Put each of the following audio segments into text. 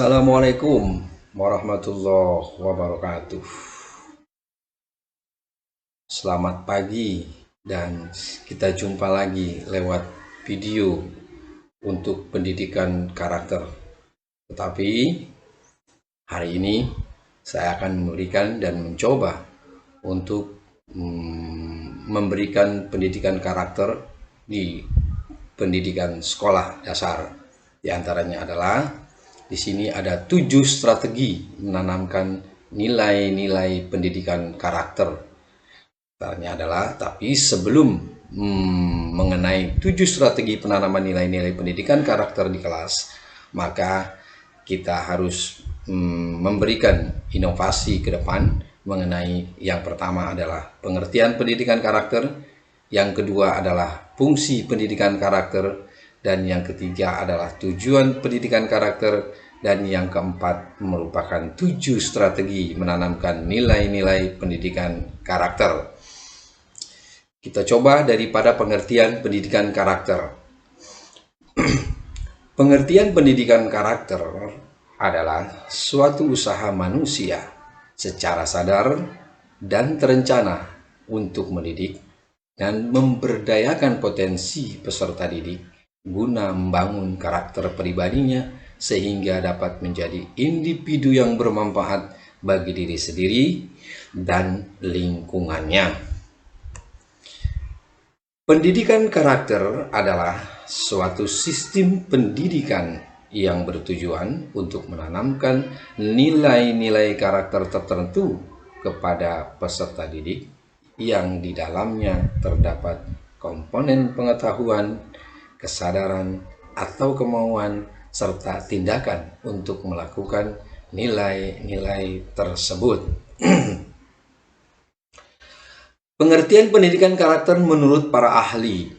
Assalamualaikum warahmatullahi wabarakatuh. Selamat pagi dan kita jumpa lagi lewat video untuk pendidikan karakter. Tetapi hari ini saya akan memberikan dan mencoba untuk memberikan pendidikan karakter di pendidikan sekolah dasar. Di antaranya adalah di sini ada 7 strategi menanamkan nilai-nilai pendidikan karakter. Caranya adalah, tapi sebelum mengenai 7 strategi penanaman nilai-nilai pendidikan karakter di kelas, maka kita harus memberikan inovasi ke depan mengenai yang pertama adalah pengertian pendidikan karakter, yang kedua adalah fungsi pendidikan karakter, dan yang ketiga adalah tujuan pendidikan karakter, dan yang keempat merupakan 7 strategi menanamkan nilai-nilai pendidikan karakter. Kita coba daripada pengertian pendidikan karakter. Pengertian pendidikan karakter adalah suatu usaha manusia secara sadar dan terencana untuk mendidik dan memberdayakan potensi peserta didik guna membangun karakter pribadinya sehingga dapat menjadi individu yang bermanfaat bagi diri sendiri dan lingkungannya. Pendidikan karakter adalah suatu sistem pendidikan yang bertujuan untuk menanamkan nilai-nilai karakter tertentu kepada peserta didik yang di dalamnya terdapat komponen pengetahuan, kesadaran, atau kemauan, serta tindakan untuk melakukan nilai-nilai tersebut. Pengertian pendidikan karakter menurut para ahli.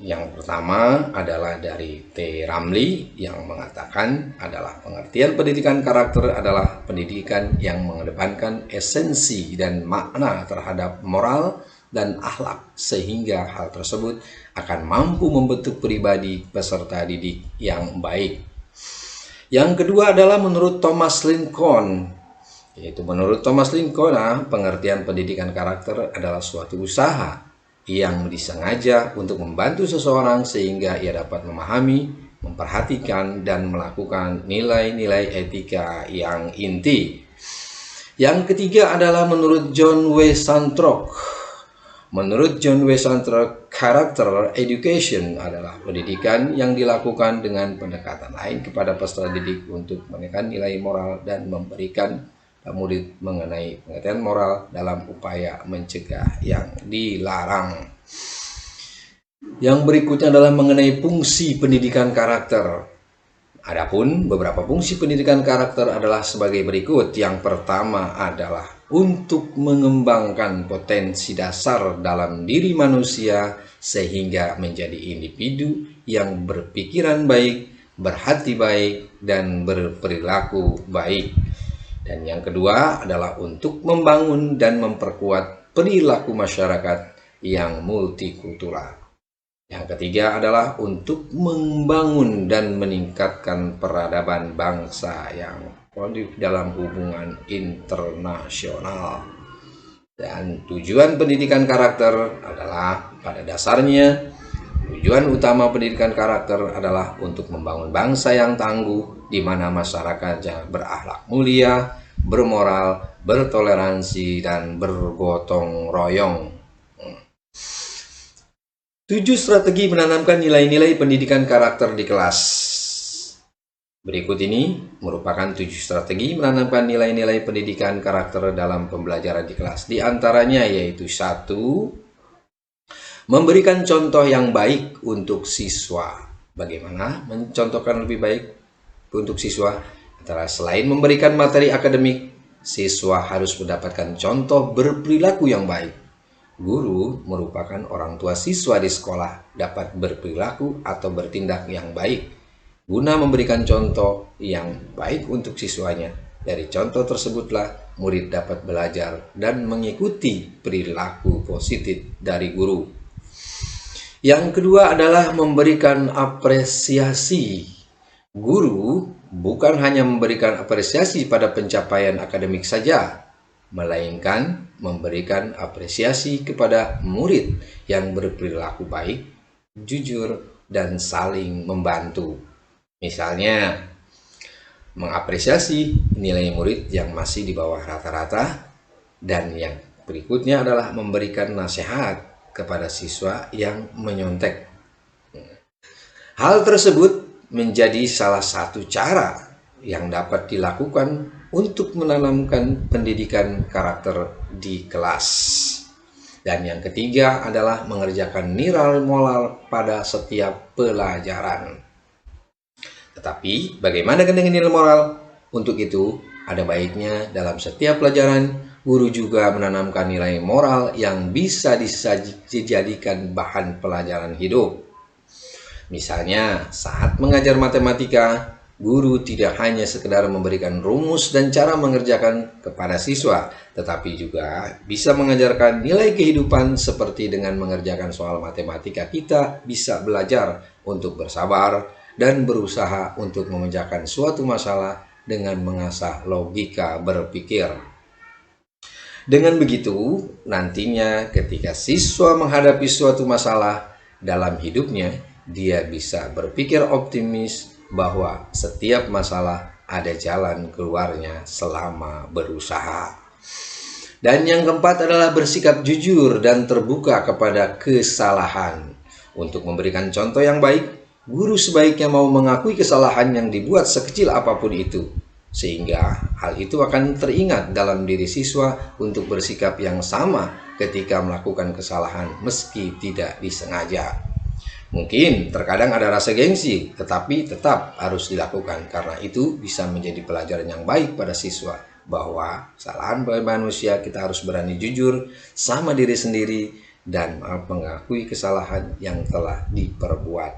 Yang pertama adalah dari T. Ramli yang mengatakan adalah pengertian pendidikan karakter adalah pendidikan yang mengedepankan esensi dan makna terhadap moral dan akhlak sehingga hal tersebut akan mampu membentuk pribadi peserta didik yang baik. Yang kedua adalah menurut Thomas Lincoln, yaitu menurut Thomas Lincoln, pengertian pendidikan karakter adalah suatu usaha yang disengaja untuk membantu seseorang sehingga ia dapat memahami, memperhatikan, dan melakukan nilai-nilai etika yang inti. Yang ketiga adalah menurut John W. Santrock. Menurut John W. Santrock, character education adalah pendidikan yang dilakukan dengan pendekatan lain kepada peserta didik untuk menekan nilai moral dan memberikan murid mengenai pengertian moral dalam upaya mencegah yang dilarang. Yang berikutnya adalah mengenai fungsi pendidikan karakter. Adapun beberapa fungsi pendidikan karakter adalah sebagai berikut. Yang pertama adalah untuk mengembangkan potensi dasar dalam diri manusia sehingga menjadi individu yang berpikiran baik, berhati baik, dan berperilaku baik. Dan yang kedua adalah untuk membangun dan memperkuat perilaku masyarakat yang multikultural. Yang ketiga adalah untuk membangun dan meningkatkan peradaban bangsa yang produktif dalam hubungan internasional. Dan tujuan pendidikan karakter adalah pada dasarnya tujuan utama pendidikan karakter adalah untuk membangun bangsa yang tangguh, di mana masyarakatnya berakhlak mulia, bermoral, bertoleransi, dan bergotong royong. 7 strategi menanamkan nilai-nilai pendidikan karakter di kelas. Berikut ini merupakan 7 strategi menanamkan nilai-nilai pendidikan karakter dalam pembelajaran di kelas. Di antaranya yaitu 1. Memberikan contoh yang baik untuk siswa. Bagaimana mencontohkan lebih baik untuk siswa? Antara selain memberikan materi akademik, siswa harus mendapatkan contoh berperilaku yang baik. Guru merupakan orang tua siswa di sekolah dapat berperilaku atau bertindak yang baik guna memberikan contoh yang baik untuk siswanya. Dari contoh tersebutlah murid dapat belajar dan mengikuti perilaku positif dari guru. Yang kedua adalah memberikan apresiasi. Guru bukan hanya memberikan apresiasi pada pencapaian akademik saja, melainkan memberikan apresiasi kepada murid yang berperilaku baik, jujur, dan saling membantu. Misalnya, mengapresiasi nilai murid yang masih di bawah rata-rata, dan yang berikutnya adalah memberikan nasihat kepada siswa yang menyontek. Hal tersebut menjadi salah satu cara yang dapat dilakukan untuk menanamkan pendidikan karakter di kelas. Dan yang ketiga adalah mengerjakan nilai moral pada setiap pelajaran. Tetapi bagaimana dengan nilai moral? Untuk itu, ada baiknya dalam setiap pelajaran, guru juga menanamkan nilai moral yang bisa dijadikan bahan pelajaran hidup. Misalnya, saat mengajar matematika, guru tidak hanya sekedar memberikan rumus dan cara mengerjakan kepada siswa, tetapi juga bisa mengajarkan nilai kehidupan seperti dengan mengerjakan soal matematika. Kita bisa belajar untuk bersabar dan berusaha untuk memecahkan suatu masalah dengan mengasah logika berpikir. Dengan begitu, nantinya ketika siswa menghadapi suatu masalah dalam hidupnya, dia bisa berpikir optimis bahwa setiap masalah ada jalan keluarnya selama berusaha. Dan yang keempat adalah bersikap jujur dan terbuka kepada kesalahan. Untuk memberikan contoh yang baik, guru sebaiknya mau mengakui kesalahan yang dibuat sekecil apapun itu, sehingga hal itu akan teringat dalam diri siswa untuk bersikap yang sama ketika melakukan kesalahan meski tidak disengaja. Mungkin terkadang ada rasa gengsi, tetapi tetap harus dilakukan karena itu bisa menjadi pelajaran yang baik pada siswa bahwa kesalahan manusia kita harus berani jujur sama diri sendiri dan mengakui kesalahan yang telah diperbuat.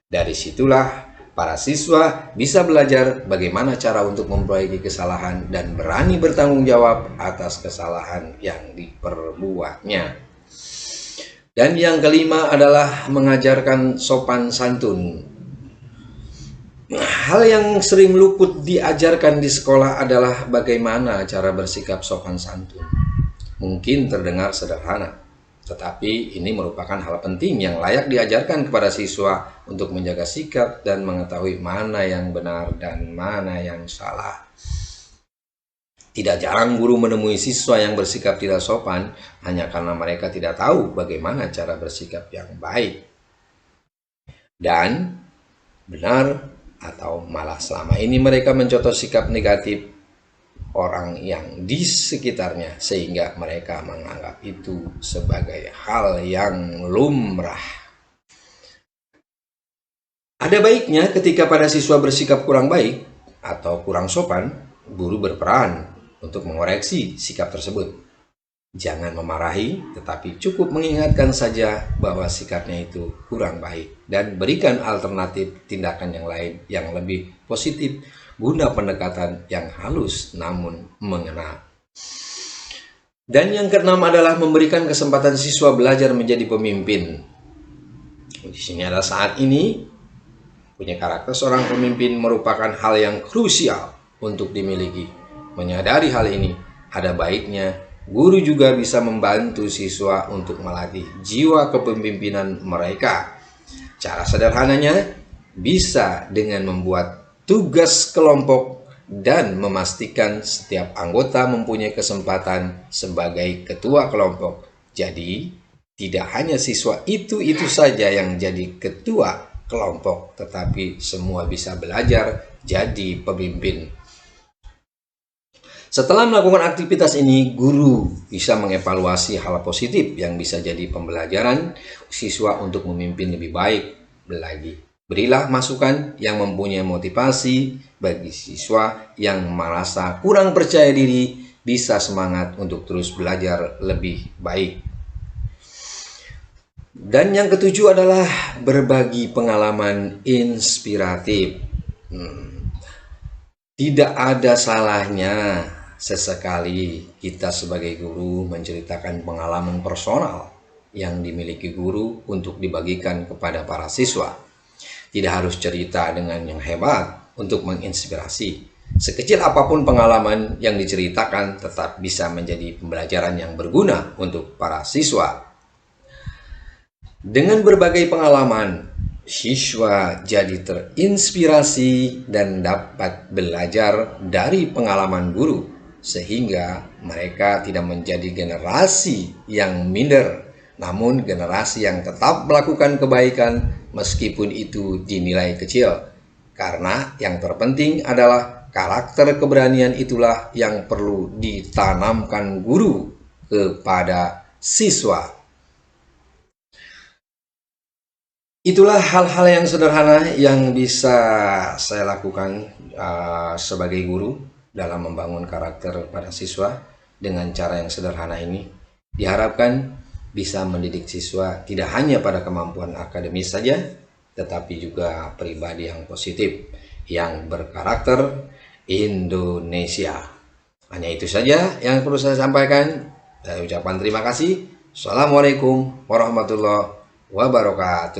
Dari situlah para siswa bisa belajar bagaimana cara untuk memperbaiki kesalahan dan berani bertanggung jawab atas kesalahan yang diperbuatnya. Dan yang kelima adalah mengajarkan sopan santun. Hal yang sering luput diajarkan di sekolah adalah bagaimana cara bersikap sopan santun. Mungkin terdengar sederhana, tetapi ini merupakan hal penting yang layak diajarkan kepada siswa untuk menjaga sikap dan mengetahui mana yang benar dan mana yang salah. Tidak jarang guru menemui siswa yang bersikap tidak sopan hanya karena mereka tidak tahu bagaimana cara bersikap yang baik dan benar, atau malah selama ini mereka mencontoh sikap negatif orang yang di sekitarnya sehingga mereka menganggap itu sebagai hal yang lumrah. Ada baiknya ketika pada siswa bersikap kurang baik atau kurang sopan, guru berperan untuk mengoreksi sikap tersebut. Jangan memarahi, tetapi cukup mengingatkan saja bahwa sikapnya itu kurang baik dan berikan alternatif tindakan yang lain yang lebih positif guna pendekatan yang halus namun mengena. Dan yang keenam adalah memberikan kesempatan siswa belajar menjadi pemimpin. Di sini adalah saat ini punya karakter seorang pemimpin merupakan hal yang krusial untuk dimiliki. Menyadari hal ini, ada baiknya guru juga bisa membantu siswa untuk melatih jiwa kepemimpinan mereka. Cara sederhananya bisa dengan membuat tugas kelompok dan memastikan setiap anggota mempunyai kesempatan sebagai ketua kelompok. Jadi, tidak hanya siswa itu saja yang jadi ketua kelompok, tetapi semua bisa belajar jadi pemimpin. Setelah melakukan aktivitas ini, guru bisa mengevaluasi hal positif yang bisa jadi pembelajaran siswa untuk memimpin lebih baik lagi. Berilah masukan yang mempunyai motivasi bagi siswa yang merasa kurang percaya diri, bisa semangat untuk terus belajar lebih baik. Dan yang ketujuh adalah berbagi pengalaman inspiratif. Tidak ada salahnya sesekali kita sebagai guru menceritakan pengalaman personal yang dimiliki guru untuk dibagikan kepada para siswa. Tidak harus cerita dengan yang hebat, untuk menginspirasi. Sekecil apapun pengalaman yang diceritakan tetap bisa menjadi pembelajaran yang berguna untuk para siswa. Dengan berbagai pengalaman, siswa jadi terinspirasi dan dapat belajar dari pengalaman guru, sehingga mereka tidak menjadi generasi yang minder, namun generasi yang tetap melakukan kebaikan meskipun itu dinilai kecil. Karena yang terpenting adalah karakter keberanian itulah yang perlu ditanamkan guru kepada siswa. Itulah hal-hal yang sederhana yang bisa saya lakukan sebagai guru dalam membangun karakter pada siswa dengan cara yang sederhana ini. Diharapkan bisa mendidik siswa tidak hanya pada kemampuan akademis saja, tetapi juga pribadi yang positif, yang berkarakter Indonesia. Hanya itu saja yang perlu saya sampaikan. Saya ucapkan terima kasih. Assalamualaikum warahmatullahi wabarakatuh.